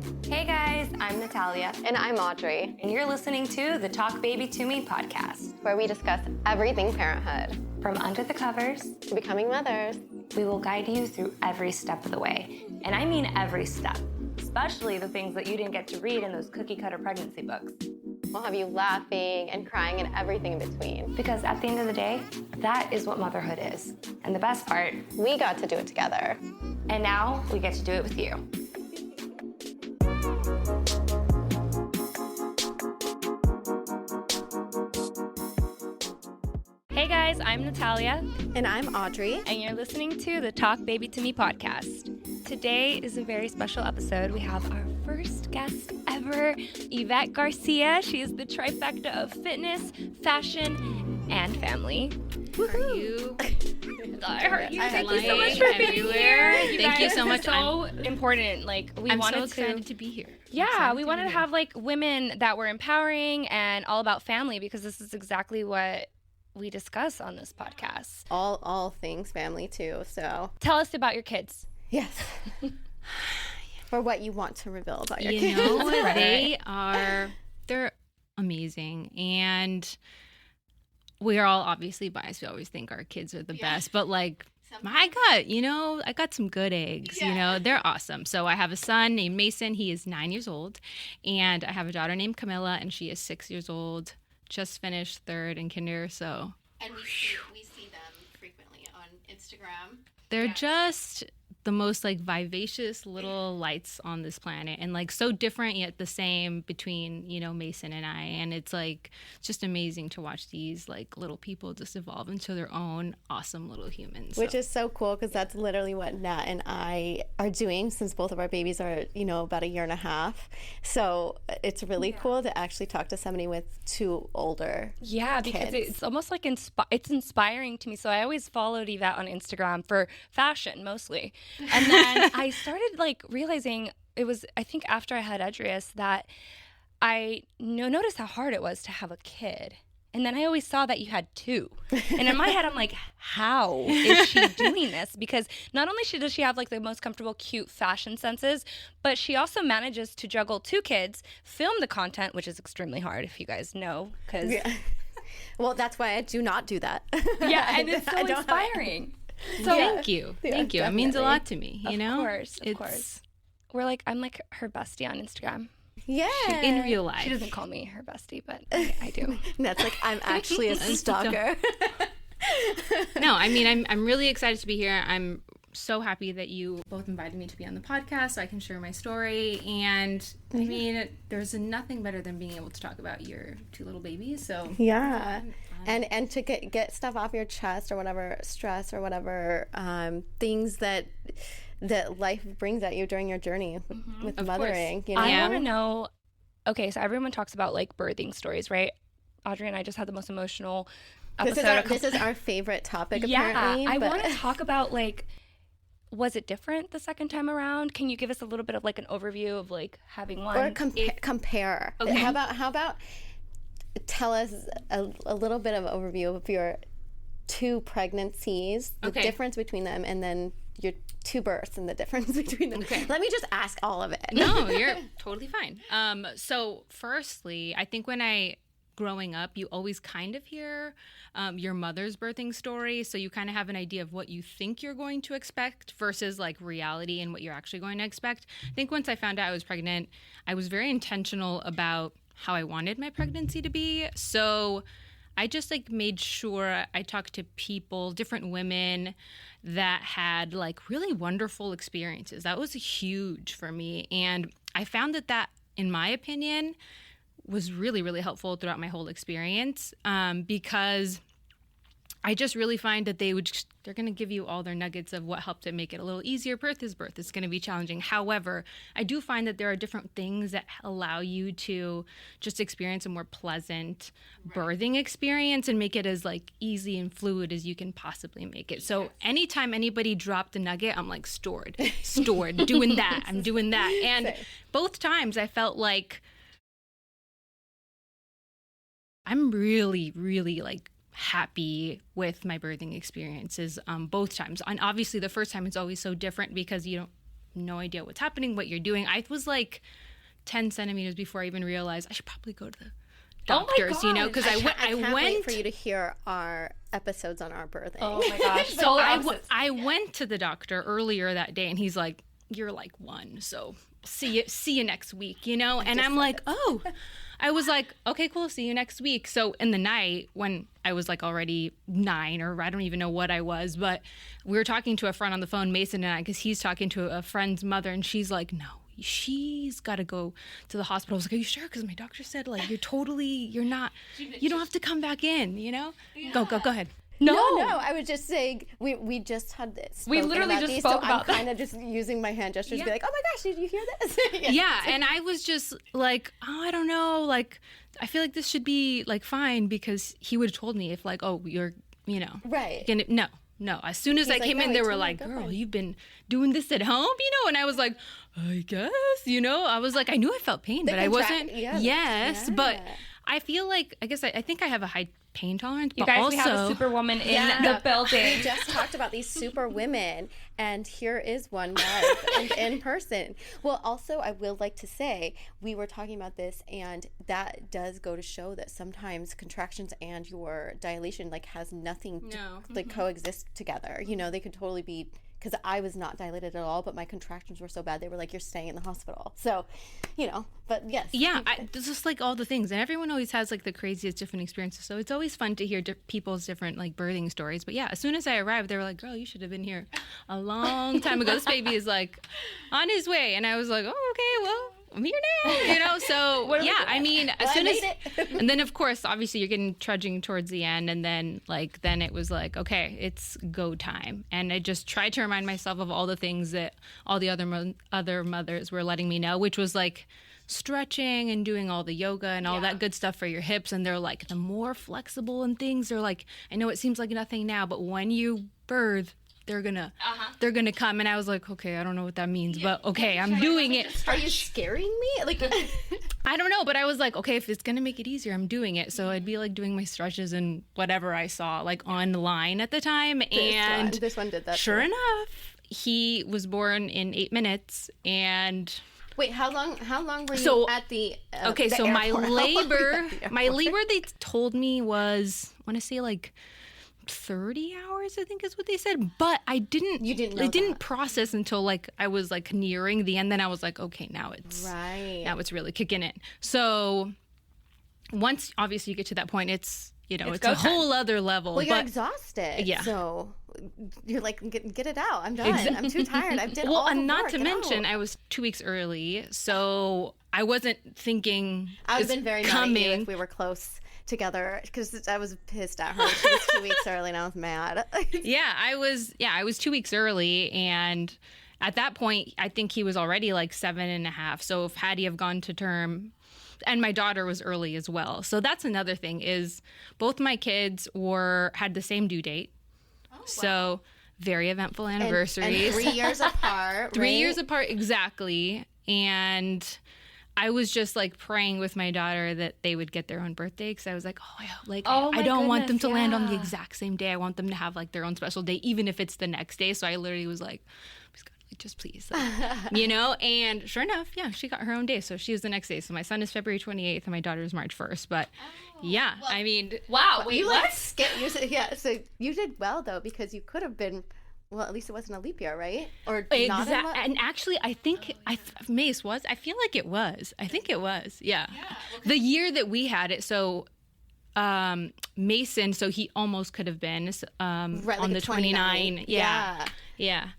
Hey guys, I'm Natalia. And I'm Audrey. And you're listening to the Talk Baby to Me podcast, where we discuss everything parenthood. From under the covers to becoming mothers. We will guide you through every step of the way. And I mean every step, especially the things that you didn't get to read in those cookie cutter pregnancy books. We'll have you laughing and crying and everything in between. Because at the end of the day, that is what motherhood is. And the best part, we got to do it together. And now we get to do it with you. Hey guys, I'm Natalia. And I'm Audrey. And you're listening to the Talk Baby to Me podcast. Today is a very special episode. We have our first guest ever, Yvette Garcia. She is the trifecta of fitness, fashion, and family. Are you? I heard you. Thank you so much for being here. Thank you so much. So important. Like I'm so excited to be here. Yeah, we wanted to have like women that were empowering and all about family, because this is exactly what we discuss on this podcast. All things family too. So tell us about your kids. Yes. Or what you want to reveal about your kids. You know, they're amazing, and we are all obviously biased. We always think our kids are the best, but like, I got some good eggs. Yeah. You know, they're awesome. So I have a son named Mason. He is 9 years old, and I have a daughter named Camilla, and she is 6 years old. Just finished third in kinder. So and we see them frequently on Instagram. They're just the most like vivacious little lights on this planet, and like so different yet the same between, you know, Mason and I. And it's like just amazing to watch these like little people just evolve into their own awesome little humans. Which is so cool, because that's literally what Nat and I are doing since both of our babies are, you know, about a year and a half. So it's really cool to actually talk to somebody with two older because kids. It's almost like it's inspiring to me. So I always followed Yvette on Instagram for fashion mostly. And then I started like realizing, it was, I think after I had Edrius, that I noticed how hard it was to have a kid. And then I always saw that you had two. And in my head, I'm like, how is she doing this? Because not only does she have like the most comfortable, cute fashion senses, but she also manages to juggle two kids, film the content, which is extremely hard, if you guys know. Well, that's why I do not do that. Yeah, and it's so inspiring. So thank you. Definitely. It means a lot to me, you know? Of course. I'm like her bestie on Instagram. Yeah. In real life. She doesn't call me her bestie, but I do. That's like, I'm actually a stalker. No, I mean, I'm really excited to be here. I'm so happy that you both invited me to be on the podcast so I can share my story. And I mean, there's nothing better than being able to talk about your two little babies. So yeah. And to get stuff off your chest, or whatever stress or whatever things that life brings at you during your journey with mothering. You know? I want to know. Okay, so everyone talks about like birthing stories, right? Audrey and I just had the most emotional episode. This is our favorite topic. Apparently. I want to talk about like, was it different the second time around? Can you give us a little bit of like an overview of like having one? Or compare. Okay. How about tell us a little bit of overview of your two pregnancies, the difference between them, and then your two births and the difference between them. Okay. Let me just ask all of it. No, you're totally fine. So firstly, I think growing up, you always kind of hear your mother's birthing story. So you kind of have an idea of what you think you're going to expect versus like reality and what you're actually going to expect. I think once I found out I was pregnant, I was very intentional about how I wanted my pregnancy to be. So I just like made sure I talked to people, different women that had like really wonderful experiences. That was huge for me. And I found that in my opinion, was really, really helpful throughout my whole experience, because I just really find that they're going to give you all their nuggets of what helped to make it a little easier. Birth is birth. It's going to be challenging. However, I do find that there are different things that allow you to just experience a more pleasant birthing experience and make it as like easy and fluid as you can possibly make it. So anytime anybody dropped a nugget, I'm like stored, doing that. I'm doing that. And both times I felt like I'm really, really like happy with my birthing experiences both times. And obviously the first time it's always so different because you don't no idea what's happening, what you're doing. I was like 10 centimeters before I even realized I should probably go to the doctors, you know, because I can't went wait for you to hear our episodes on our birthday. Oh my gosh. So I went to the doctor earlier that day, and he's like, you're like 1, so see you next week, you know? And I'm like, oh. I was like, okay, cool, see you next week. So in the night, when I was like already 9, or I don't even know what I was, but we were talking to a friend on the phone, Mason and I, because he's talking to a friend's mother, and she's like, no, she's got to go to the hospital. I was like, are you sure? Because my doctor said, like, you don't have to come back in, you know? Yeah. Go ahead. No, I was just saying we just had this. We literally just spoke about that. I'm kind of just using my hand gestures to be like, oh my gosh, did you hear this? Yeah, and I was just like, oh, I don't know, like, I feel like this should be like fine, because he would have told me if like, oh, you're, you know, right. No. As soon as I came in, they were like, girl, you've been doing this at home, you know? And I was like, I guess, you know? I was like, I knew I felt pain, but I wasn't. Yes, but I feel like, I guess I think I have a high pain tolerance, but you guys, also, we have a superwoman in the building. We just talked about these super women, and here is one live in person. Well, also, I will like to say, we were talking about this, and that does go to show that sometimes contractions and your dilation like has nothing to like coexist together. You know, they could totally be, because I was not dilated at all, but my contractions were so bad, they were like, you're staying in the hospital. So, you know, but yes. Yeah, it's just like all the things. And everyone always has like the craziest different experiences. So it's always fun to hear people's different like birthing stories. But yeah, as soon as I arrived, they were like, girl, you should have been here a long time ago. This baby is like on his way. And I was like, oh, okay, well, I'm here now, you know? So yeah, I mean, as soon as, and then of course, obviously you're getting trudging towards the end. And then it was like, okay, it's go time. And I just tried to remind myself of all the things that all the other mothers were letting me know, which was like stretching and doing all the yoga and all that good stuff for your hips. And they're like, the more flexible and things, they're like, I know it seems like nothing now, but when you birth, they're gonna come. And I was like, okay, I don't know what that means, but okay, I'm doing it. Are you scaring me? Like, I don't know, but I was like, okay, if it's gonna make it easier, I'm doing it. So I'd be like doing my stretches and whatever I saw like online at the time. And this one did that. Sure enough, he was born in 8 minutes. And wait, how long were you at the okay, the so airport? my labor they told me was, I want to say like 30 hours, I think is what they said, but I didn't process until like I was like nearing the end. Then I was like, okay, now it's really kicking in. So once obviously you get to that point, it's, you know, it's a whole other level. Well, you're exhausted. Yeah. So you're like, get it out. I'm done. I'm too tired. I did all the work. And not to mention, I was 2 weeks early, so I wasn't thinking I would have been very mad at you if we were close together, because I was pissed at her. She was 2 weeks early and I was mad. I was 2 weeks early, and at that point I think he was already like 7.5. So if had he have gone to term, and my daughter was early as well. So that's another thing, is both my kids had the same due date. Oh, wow. So very eventful anniversaries. And 3 years apart. 3 years apart, exactly. And I was just like praying with my daughter that they would get their own birthday, because I was like, I don't want them to land on the exact same day. I want them to have like their own special day, even if it's the next day. So I literally was like, just please, you know. And sure enough, she got her own day, so she was the next day. So my son is February 28th and my daughter is March 1st. But I mean, wow, wait, you what? So you did well though, because you could have been. Well, at least it wasn't a leap year, right? Or not? And actually, I think Mace was. I feel like it was. I think it was. Yeah. Okay. The year that we had it. So Mason. So he almost could have been on the 29. Yeah.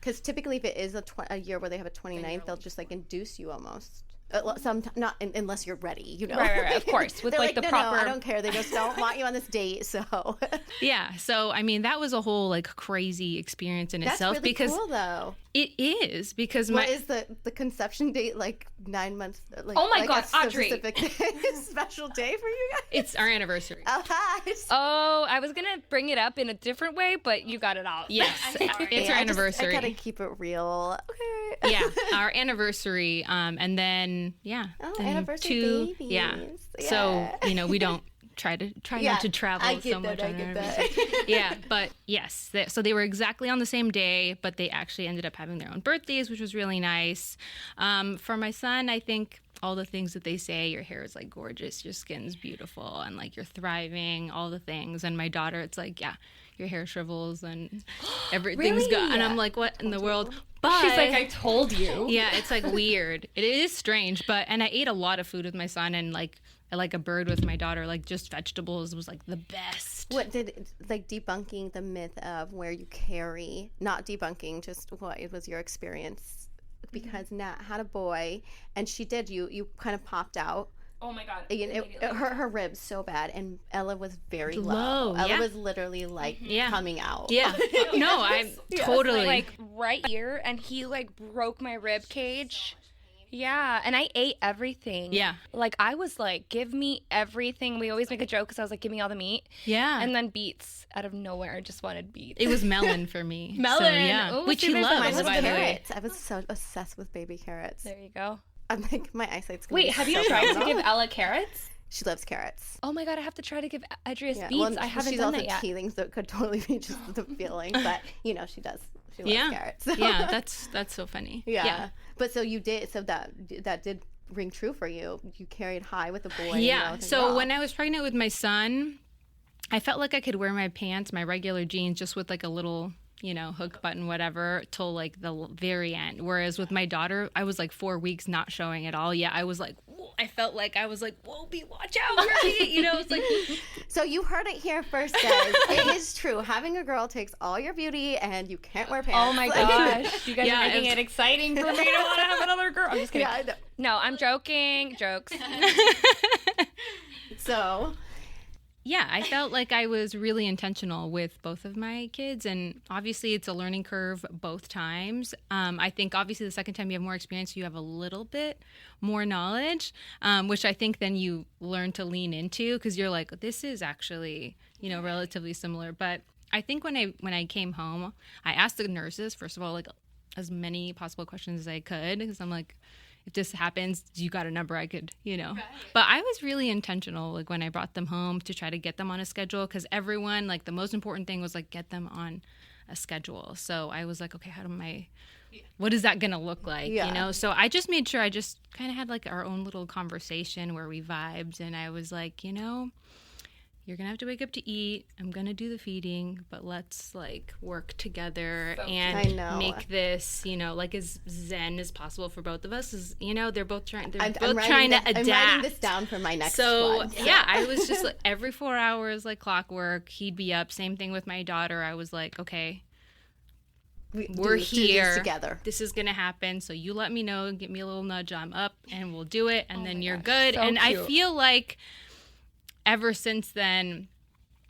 Because typically, if it is a year where they have a 29th, they'll just like induce you almost. Not unless you're ready, you know. Right. Of course, with like the proper. No, I don't care. They just don't want you on this date. So. Yeah. So I mean, that was a whole like crazy experience in itself. That's really because cool, though. It is, because what is the conception date, like 9 months? Like, oh my God, Audrey! Special day for you guys. It's our anniversary. Oh, I was gonna bring it up in a different way, but you got it out. Yes, it's our anniversary. I gotta keep it real. Okay. Yeah, our anniversary, and then anniversary babies. Yeah. So we don't try not to travel so much. I get that. Yeah, but yes, so they were exactly on the same day, but they actually ended up having their own birthdays, which was really nice. For my son, I think all the things that they say, your hair is like gorgeous, your skin's beautiful, and like you're thriving, all the things. And my daughter, it's like, yeah, your hair shrivels and everything's Really? good. And I'm like, what in the world? But She's like, I told you. yeah, it's like weird. It is strange, and I ate a lot of food with my son, and like I like a bird with my daughter. Like just vegetables was like the best. What did, like, debunking the myth of where you carry, not debunking, just what it was your experience? Because Nat had a boy, and she did, you kind of popped out. Oh my God. It hurt her ribs so bad, and Ella was very Low, low. Ella yeah. was literally like coming out. Yeah. No, I'm totally like right here, and he like broke my rib cage. Yeah, and I ate everything. Yeah. Like I was like, give me everything. We always make a joke because I was like, give me all the meat. yeah. And then beets out of nowhere. I just wanted beets. It was melon for me. Melon. So, yeah. Ooh, Which see, he there's a loves, Mine was by the way. carrots. I was so obsessed with baby carrots. There you go. I'm like, my eyesight's gonna Wait, be have you so tried bad. to give Ella carrots? She loves carrots. Oh my God, I have to try to give Adrius Yeah. beets. Well, I haven't she's done also that yet. teething, so it could totally be just the feeling. But she does. She loves Yeah. carrots. Yeah, that's so funny. Yeah. But so you did. So that did ring true for you. You carried high with the boy. and Yeah. everything. So Wow. when I was pregnant with my son, I felt like I could wear my pants, my regular jeans, just with like a little, hook button, whatever, till like the very end. Whereas with my daughter, I was like 4 weeks not showing at all. Yeah, I was like, I felt like I was like, Whoopie, watch out, Ruby. It's like, So you heard it here first, guys. It is true. Having a girl takes all your beauty, and you can't wear pants. Oh my gosh, you guys Yeah, are making it's- it exciting for me to want to have another girl. I'm just kidding. Yeah, I know. No, I'm joking. Jokes. So yeah, I felt like I was really intentional with both of my kids, and obviously it's a learning curve both times. I think obviously the second time you have more experience, you have a little bit more knowledge, which I think then you learn to lean into because you're like, this is actually, relatively similar. But I think when I came home, I asked the nurses, first of all, like as many possible questions as I could, because I'm like, if this happens, you got a number I could, Right. But I was really intentional, like when I brought them home to try to get them on a schedule, because everyone, like the most important thing was like get them on a schedule. So I was like, okay, what is that going to look like, Yeah. So I just made sure I just kind of had like our own little conversation where we vibed, and I was like, you're going to have to wake up to eat. I'm going to do the feeding, but let's like work together I and know. make this, like as zen as possible for both of us. Is they're both trying. They're I'm both writing trying to this, adapt. I'm writing this down for my next So one. yeah, I was just like every 4 hours, like clockwork. He'd be up. Same thing with my daughter. I was like, okay, we're do here this together. This is gonna happen. So you let me know, give me a little nudge. I'm up, and we'll do it. And then you're good. so and cute. I feel like ever since then,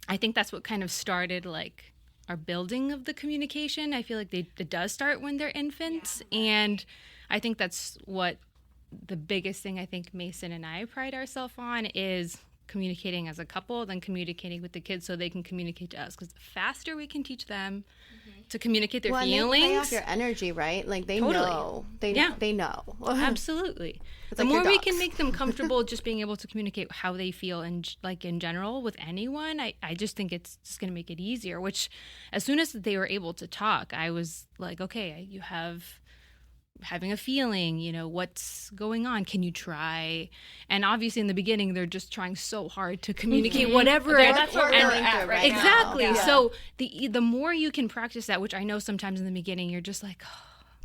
I think that's what kind of started like our building of the communication. I feel like it does start when they're infants, and I think that's what the biggest thing I think Mason and I pride ourselves on is communicating as a couple, then communicating with the kids so they can communicate to us. Because the faster we can teach them to communicate their And they feelings, play off your energy, right? Like they Totally. know. They know. absolutely. The like your more we can dogs. make them comfortable just being able to communicate how they feel and like in general with anyone, I just think it's just going to make it easier, which as soon as they were able to talk, I was like, okay, you have having a feeling, what's going on, can you try? And obviously in the beginning they're just trying so hard to communicate whatever That's what we're at right now. exactly Yeah. So the more you can practice that, which I know sometimes in the beginning you're just like,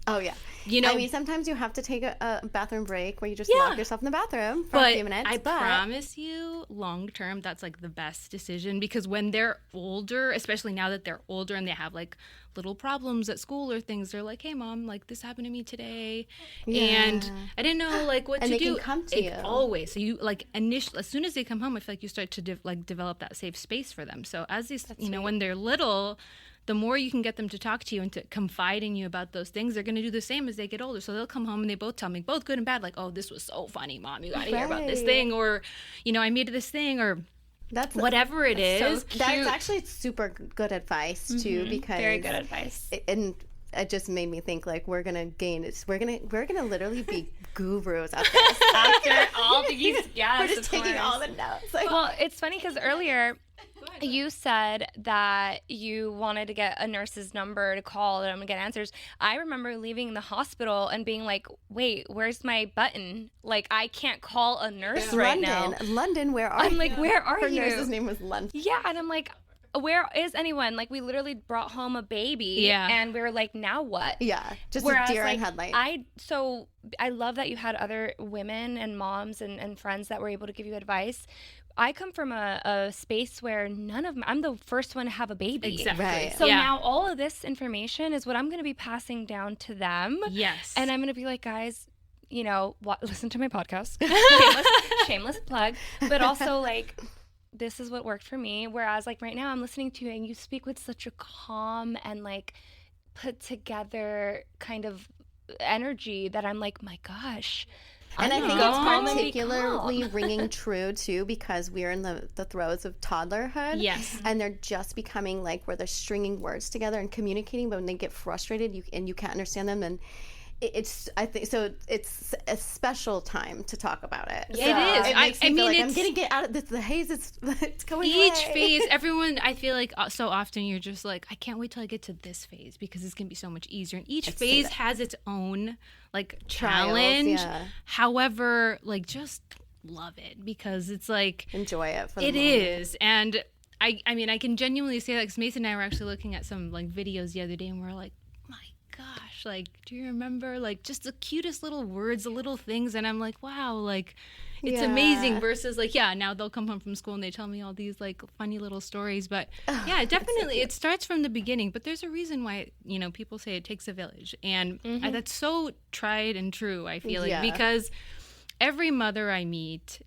Oh yeah. I mean, sometimes you have to take a bathroom break where you just lock yourself in the bathroom for a few minutes. I promise you, long term, that's like the best decision, because when they're older, especially now that they're older and they have like little problems at school or things, they're like, "Hey, mom, like this happened to me today, and I didn't know like what And to they do." can come to you. Always. So you like as soon as they come home, I feel like you start to develop that safe space for them. So as these, when they're little, the more you can get them to talk to you and to confide in you about those things, they're going to do the same as they get older. So they'll come home and they both tell me, both good and bad, like, oh, this was so funny, Mom. You got to hear about this thing. Or, I made this thing, or whatever it is. That's actually super good advice, too, because... Very good advice. And it just made me think like we're gonna literally be gurus after this. After all these, yes, we're just taking all the notes. Like, well, it's funny because earlier you said that you wanted to get a nurse's number to call and I'm gonna get answers. I remember leaving the hospital and being like, wait, where's my button? Like, I can't call a nurse right now. London, where are you? I'm like, where are you? Her nurse's name was London. Yeah, and I'm like, where is anyone? Like, we literally brought home a baby. Yeah. And we were like, now what? Yeah, just Whereas, a deer like, in headlights. I love that you had other women and moms and friends that were able to give you advice. I come from a space where I'm the first one to have a baby. Exactly. Right. So now all of this information is what I'm going to be passing down to them. Yes. And I'm going to be like, guys, listen to my podcast. shameless plug. But also, like, this is what worked for me. Whereas, like, right now I'm listening to you and you speak with such a calm and, like, put together kind of energy that I'm like, my gosh. And I think it's particularly ringing true, too, because we're in the throes of toddlerhood. Yes. And they're just becoming, like, where they're stringing words together and communicating, but when they get frustrated and you can't understand them, and it's a special time to talk about it. Yeah. It is. It makes me feel like it's, I'm going to get out of this. The haze it's going each away. phase, everyone, I feel like so often you're just like, I can't wait till I get to this phase because it's going to be so much easier. And each phase has its own, like, challenge. Yeah. However, like, just love it because it's like, enjoy it for the it moment. is. And I mean, I can genuinely say that because Mason and I were actually looking at some, like, videos the other day and we're like, my gosh, like, do you remember, like, just the cutest little words, the little things? And I'm like, wow, like, it's amazing versus, like, now they'll come home from school and they tell me all these, like, funny little stories. But yeah, definitely it starts from the beginning. But there's a reason why, people say it takes a village. And that's so tried and true, I feel like, because every mother I meet,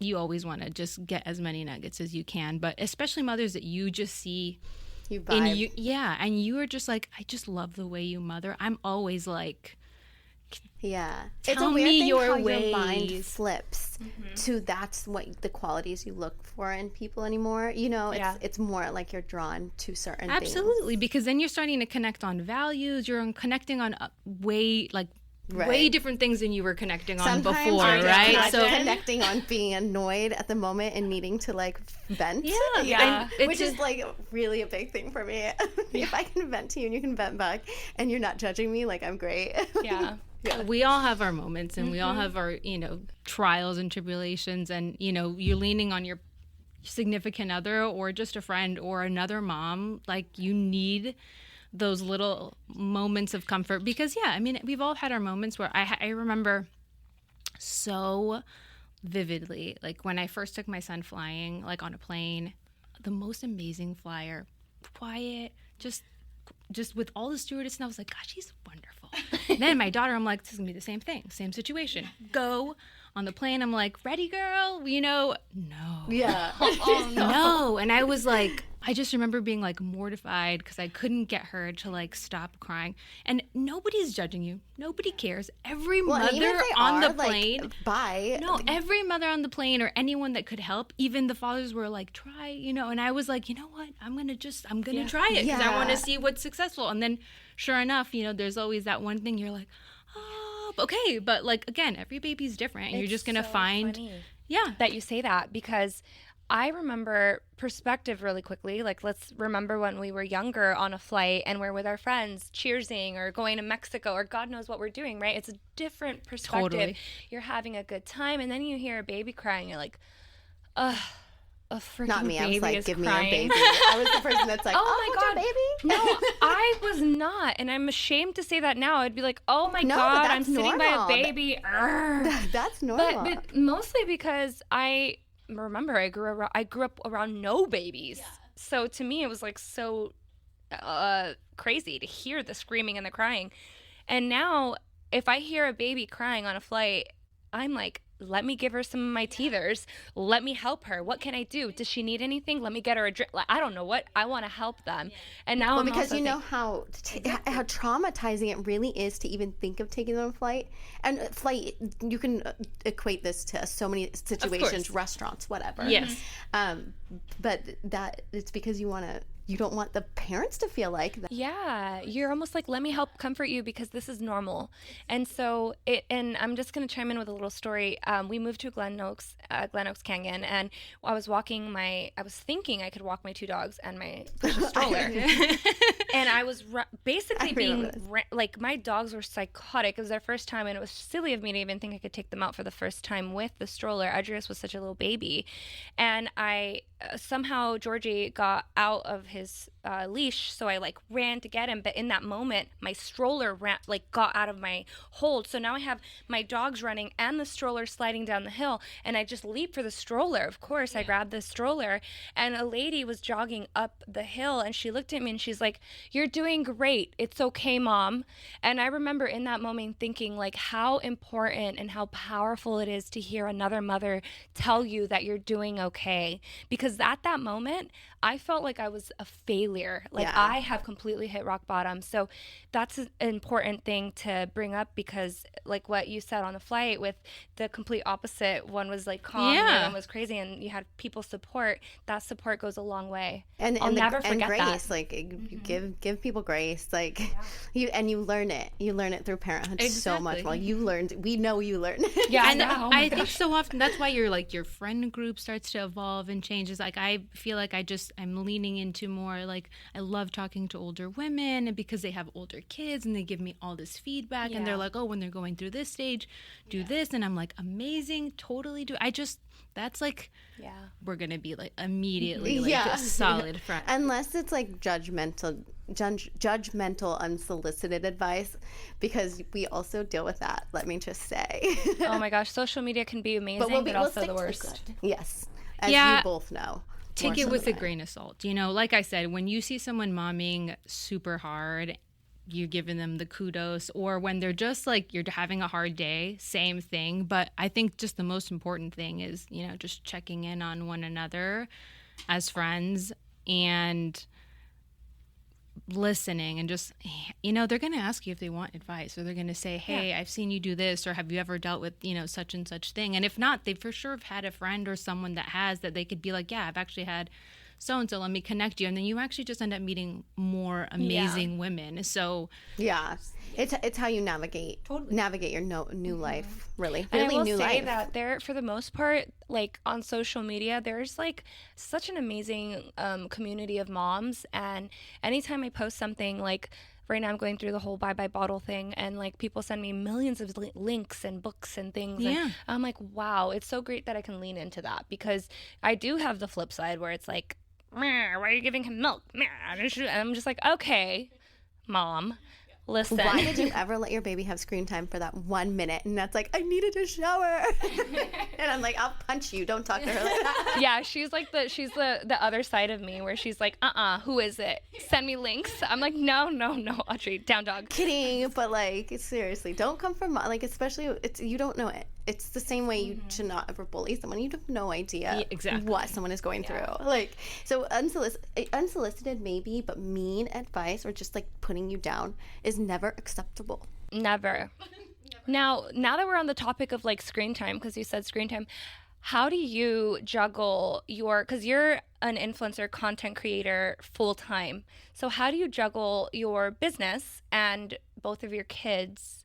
you always want to just get as many nuggets as you can. But especially mothers that you just see. You vibe. And you are just like, I just love the way you mother. I'm always like, it's a me weird thing your how ways. your mind flips to that's what the qualities you look for in people anymore. It's more like you're drawn to certain things. Absolutely, because then you're starting to connect on values. You're connecting on way different things than you were connecting on Sometimes before, I'm right? So connecting on being annoyed at the moment and needing to, like, vent. Which is, like, really a big thing for me. If I can vent to you and you can vent back and you're not judging me, like, I'm great. Yeah. We all have our moments and we all have our, trials and tribulations, and, you're leaning on your significant other or just a friend or another mom. Like, you need those little moments of comfort because, we've all had our moments where I remember so vividly, like, when I first took my son flying, like, on a plane, the most amazing flyer, quiet, just with all the stewardess, and I was like, gosh, she's wonderful. And then my daughter, I'm like, this is gonna be the same thing, same situation. Go on the plane, I'm like, ready, girl? No. Yeah. No. And I was like, I just remember being, like, mortified because I couldn't get her to, like, stop crying. And nobody's judging you. Nobody cares. Every mother on the plane. Bye. No, every mother on the plane or anyone that could help, even the fathers were like, try, and I was like, you know what? I'm going to try it because I want to see what's successful. And then sure enough, there's always that one thing you're like, oh, okay. But, like, again, every baby's different. And you're just going to find. Funny that you say that because I remember perspective really quickly. Like, let's remember when we were younger on a flight and we're with our friends cheersing or going to Mexico or God knows what we're doing, right? It's a different perspective. Totally. You're having a good time and then you hear a baby crying. You're like, ugh. A freaking Not me. I was like, give crying. me a baby. I was the person that's like, oh my God, baby. No, I was not, and I'm ashamed to say that now. I'd be like, oh my God, I'm sitting by a baby. That's normal. But mostly because I remember I grew up around no babies, so to me it was like so crazy to hear the screaming and the crying, and now if I hear a baby crying on a flight, I'm like, let me give her some of my teethers. Let me help her. What can I do? Does she need anything? Let me get her a drink. I don't know what. I want to help them. And now I'm because also how traumatizing it really is to even think of taking them on flight. And flight, you can equate this to so many situations, restaurants, whatever. Yes. But that it's because you want to you don't want the parents to feel like that. Yeah, you're almost like, let me help comfort you because this is normal. And so and I'm just going to chime in with a little story. We moved to Glen Oaks Canyon, and I was thinking I could walk my 2 dogs and my precious stroller. And I was basically like, my dogs were psychotic. It was their first time, and it was silly of me to even think I could take them out for the first time with the stroller. Adrius was such a little baby. And somehow Georgie got out of his leash, so I like ran to get him, but in that moment my stroller got out of my hold, so now I have my dogs running and the stroller sliding down the hill, and I just leap for the stroller. Of course, I grabbed the stroller, and a lady was jogging up the hill, and she looked at me and she's like, "You're doing great, it's okay, Mom." And I remember in that moment thinking like how important and how powerful it is to hear another mother tell you that you're doing okay, because at that moment I felt like I was a failure. Like, I have completely hit rock bottom. So that's an important thing to bring up, because like what you said on the flight with the complete opposite, one was like calm and the other one was crazy, and you had people support. That support goes a long way. And I'll never forget grace, that. like you give people grace, like you learn it. You learn it through parenthood so much. Well, we know you learned. Yeah, and I think so often that's why your friend group starts to evolve and changes. Like, I feel like I'm leaning into more, like, I love talking to older women, and because they have older kids and they give me all this feedback, and they're like, oh, when they're going through this stage, do this, and I'm like, amazing, totally do. That's like, we're gonna be like immediately like a solid friend, unless it's like judgmental, unsolicited advice, because we also deal with that. Let me just say. Oh my gosh, social media can be amazing, but also the worst. Yes, as you both know. Take it with a grain of salt. You know, like I said, when you see someone momming super hard, you're giving them the kudos, or when they're just like, you're having a hard day, same thing. But I think just the most important thing is, you know, just checking in on one another as friends and listening, and just, you know, they're going to ask you if they want advice, or they're going to say, hey, I've seen you do this, or have you ever dealt with, you know, such and such thing. And if not, they for sure have had a friend or someone that they could be like, yeah, I've actually had so-and-so, let me connect you. And then you actually just end up meeting more amazing women. So it's how you navigate your new life, really and I will new say life. that there, for the most part, like on social media, there's like such an amazing community of moms, and anytime I post something, like right now I'm going through the whole bye bye bottle thing, and like people send me millions of links and books and things, and I'm like, wow, it's so great that I can lean into that, because I do have the flip side where it's like, why are you giving him milk? And I'm just like, okay, Mom, listen. Why did you ever let your baby have screen time for that 1 minute? And that's like, I needed a shower. And I'm like, I'll punch you. Don't talk to her like that. Yeah, she's the other side of me, where she's like, who is it? Send me links. I'm like, no, Audrey, down dog. Kidding, but like, seriously, don't come from, like, especially, you don't know it. It's the same way you should not ever bully someone. You have no idea what someone is going through. Like, so unsolicited maybe, but mean advice or just like putting you down is never acceptable. Never. Now that we're on the topic of like screen time, because you said screen time, how do you juggle because you're an influencer content creator full time. So how do you juggle your business and both of your kids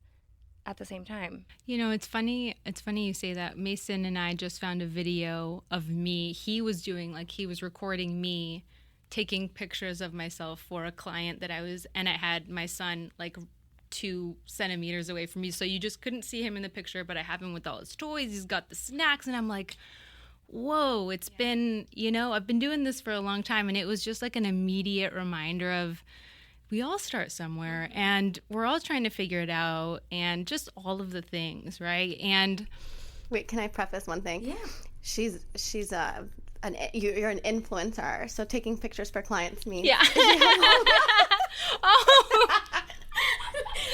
at the same time? You know, it's funny you say that. Mason and I just found a video of me. He was recording me taking pictures of myself for a client that and I had my son like 2 centimeters away from me, so you just couldn't see him in the picture, but I have him with all his toys, he's got the snacks, and I'm like, whoa, it's been, you know, I've been doing this for a long time, and it was just like an immediate reminder of, we all start somewhere, and we're all trying to figure it out, and just all of the things, right? And wait, can I preface one thing? Yeah. She's you're an influencer, so taking pictures for clients means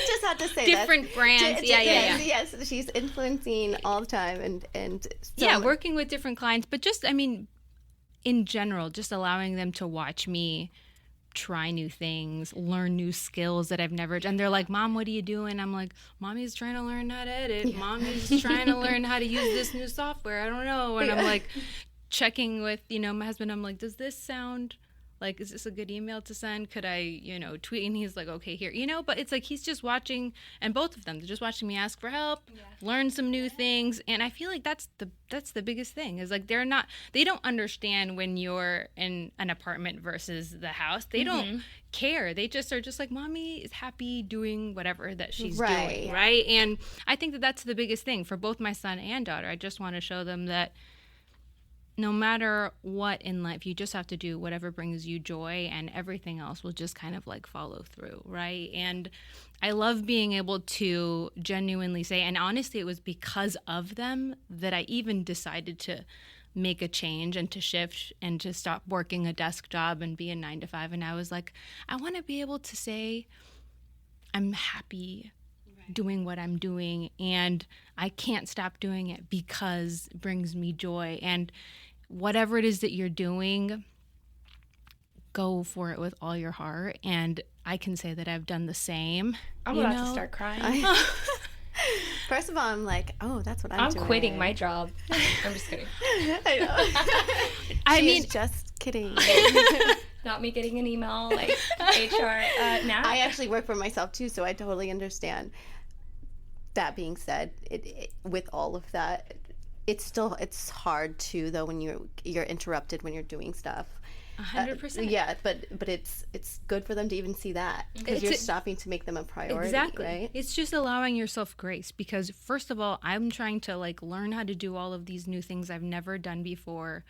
just had to say different brands. Yes, she's influencing all the time, and working with different clients, but just, I mean, in general, just allowing them to watch me try new things, learn new skills that I've never done. And they're like, Mom, what are you doing? I'm like, Mommy's trying to learn how to edit. Yeah. Mommy's trying to learn how to use this new software. I don't know. And I'm like checking with, you know, my husband. I'm like, does this sound Like, is this a good email to send? Could I, tweet? And he's like, okay, here, but it's like he's just watching, and both of them, they're just watching me ask for help, learn some new things. And I feel like that's the biggest thing is like they don't understand when you're in an apartment versus the house. They don't care. They just are just like, mommy is happy doing whatever that she's doing, right? And I think that's the biggest thing for both my son and daughter. I just want to show them that no matter what in life, you just have to do whatever brings you joy, and everything else will just kind of like follow through, right? And I love being able to genuinely say, and honestly, it was because of them that I even decided to make a change and to shift and to stop working a desk job and be a 9-to-5. And I was like, I want to be able to say I'm happy doing what I'm doing, and I can't stop doing it because it brings me joy. And whatever it is that you're doing, go for it with all your heart. And I can say that I've done the same. I'm about to start crying. First of all, I'm like, oh, that's what I'm doing. I'm quitting my job. I'm just kidding. I know. I mean, just kidding. Not me getting an email like HR. Now I actually work for myself too, so I totally understand. That being said, with all of that, it's hard too though when you're interrupted when you're doing stuff. 100%. Yeah, but it's good for them to even see that because you're stopping to make them a priority. Exactly. Right? It's just allowing yourself grace because first of all, I'm trying to like learn how to do all of these new things I've never done before,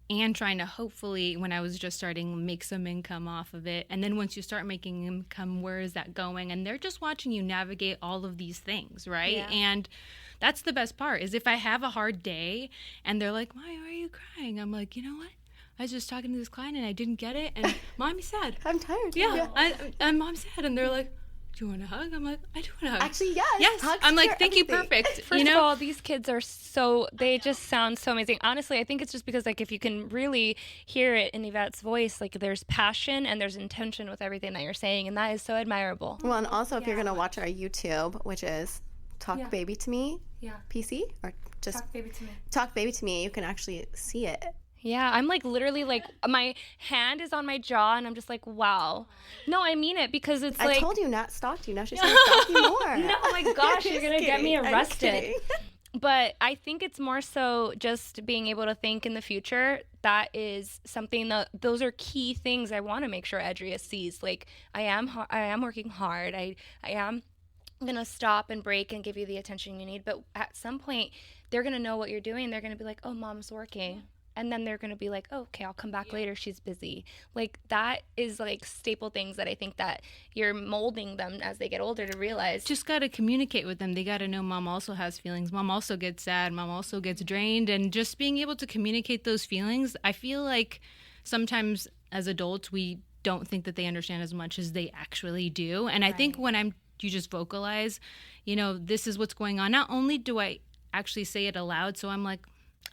and trying to hopefully, when I was just starting, make some income off of it. And then once you start making income, where is that going? And they're just watching you navigate all of these things, right? Yeah. And that's the best part is if I have a hard day and they're like, why are you crying? I'm like, you know what? I was just talking to this client and I didn't get it. And mommy's sad. I'm tired. Yeah. And mom's sad. And they're like, do you want a hug? I'm like, I do want a hug. Actually, yes. Yes. I'm like, thank you, perfect. First of all, these kids are they just sound so amazing. Honestly, I think it's just because like if you can really hear it in Yvette's voice, like there's passion and there's intention with everything that you're saying, and that is so admirable. Well, and also if you're going to watch our YouTube, which is Talk Baby to Me, PC, or just Talk Baby to Me. Talk Baby to Me, you can actually see it. Yeah, I'm like literally like my hand is on my jaw and I'm just like, wow. No, I mean it because it's like. I told you not stalked you. Now she's going to stalk you more. No, my gosh, you're going to get me arrested. But I think it's more so just being able to think in the future. That is something those are key things I want to make sure Adria sees. Like I am working hard. I am going to stop and break and give you the attention you need. But at some point, they're going to know what you're doing. They're going to be like, oh, mom's working. And then they're going to be like, oh, okay, I'll come back later. She's busy. Like that is like staple things that I think that you're molding them as they get older to realize. Just got to communicate with them. They got to know mom also has feelings. Mom also gets sad. Mom also gets drained. And just being able to communicate those feelings, I feel like sometimes as adults, we don't think that they understand as much as they actually do. And I think when you just vocalize, this is what's going on. Not only do I actually say it aloud, so I'm like,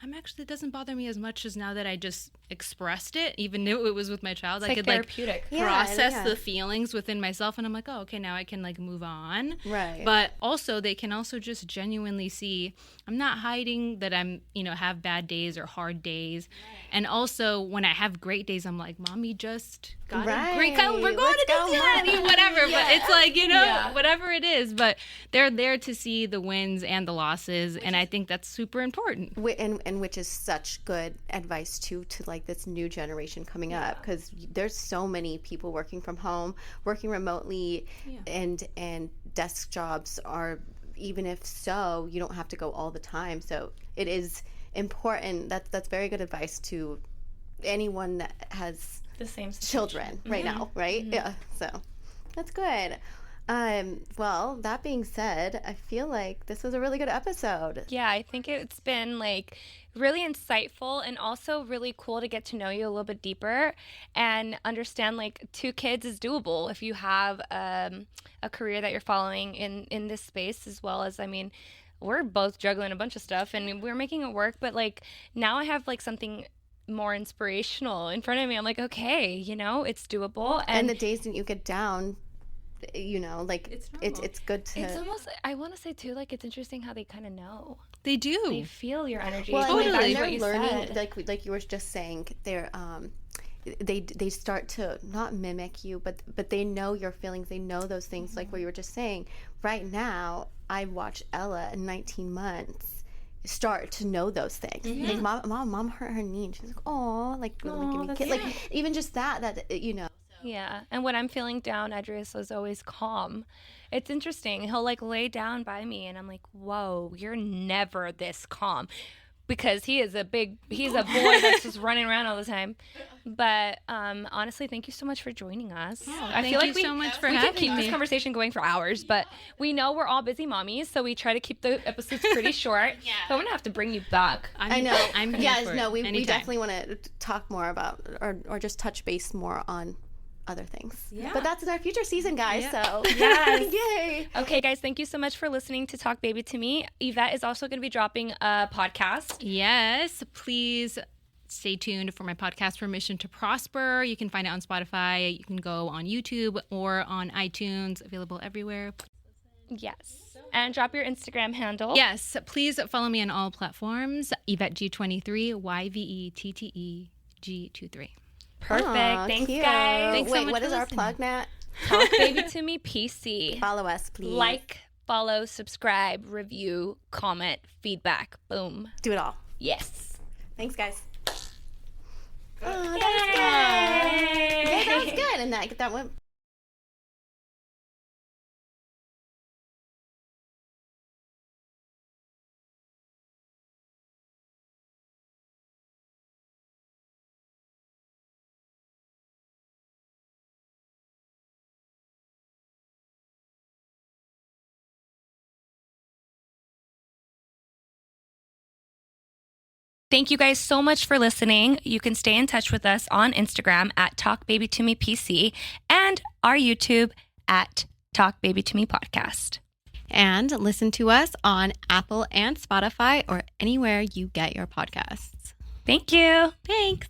it doesn't bother me as much as now that I just expressed it, even though it was with my child. It's I could therapeutic. Process the feelings within myself, and I'm like, oh, okay, now I can like move on. Right. But also, they can also just genuinely see I'm not hiding that I'm, have bad days or hard days. Right. And also, when I have great days, I'm like, mommy just got a great. We're going to Disney, whatever. But it's like whatever it is. But they're there to see the wins and the losses, and I think that's super important. And which is such good advice too to like this new generation coming up, because there's so many people working from home, working remotely, and desk jobs are, even if so, you don't have to go all the time. So it is important. That's very good advice to anyone that has the same children right now, right? Mm-hmm. Yeah. So that's good. Well, that being said, I feel like this was a really good episode. Yeah, I think it's been like really insightful and also really cool to get to know you a little bit deeper and understand like 2 kids is doable if you have a career that you're following in this space, as well as, I mean, we're both juggling a bunch of stuff and we're making it work, but like now I have like something more inspirational in front of me. I'm like, okay, it's doable. And the days that you get down, like it's good to. It's almost, I want to say too, like it's interesting how they kind of know. They do. They feel your energy. Well, totally. and they're what you learning, said. like you were just saying, they're they start to not mimic you, but they know your feelings. They know those things, like what you were just saying. Right now, I watched Ella in 19 months start to know those things. Like mom hurt her knee, and she's like, oh, like, give me a kid. Like, even just that you know. Yeah, and when I'm feeling down, Edris is always calm. It's interesting. He'll like lay down by me, and I'm like, whoa, you're never this calm. Because he's a boy that's just running around all the time. But honestly, thank you so much for joining us. I feel like so much for we having can keep me. this conversation going for hours, but we know we're all busy mommies, so we try to keep the episodes pretty short. But I'm gonna have to bring you back. I know. I'm here for it. We definitely want to talk more about or just touch base more on other things. Yeah. But that's in our future season, guys. Yeah. So yes. Yay. Okay, guys, thank you so much for listening to Talk Baby to Me. Yvette is also going to be dropping a podcast. Yes, please stay tuned for my podcast, Permission to Prosper. You can find it on Spotify. You can go on YouTube or on iTunes. Available everywhere. Yes. And drop your Instagram handle. Yes, please follow me on all platforms. Yvette G23, YVETTEG23. Perfect. Thanks, cute. guys. Thanks so much. What is our plug, Nat? Talk Baby to Me PC. Follow us, please. Like, follow, subscribe, review, comment, feedback. Boom. Do it all. Yes. Thanks, guys. Oh, that was good. Yeah, that was good. And that went Thank you guys so much for listening. You can stay in touch with us on Instagram at TalkBabyToMePC and our YouTube at Talk Baby to Me Podcast. And listen to us on Apple and Spotify or anywhere you get your podcasts. Thank you. Thanks.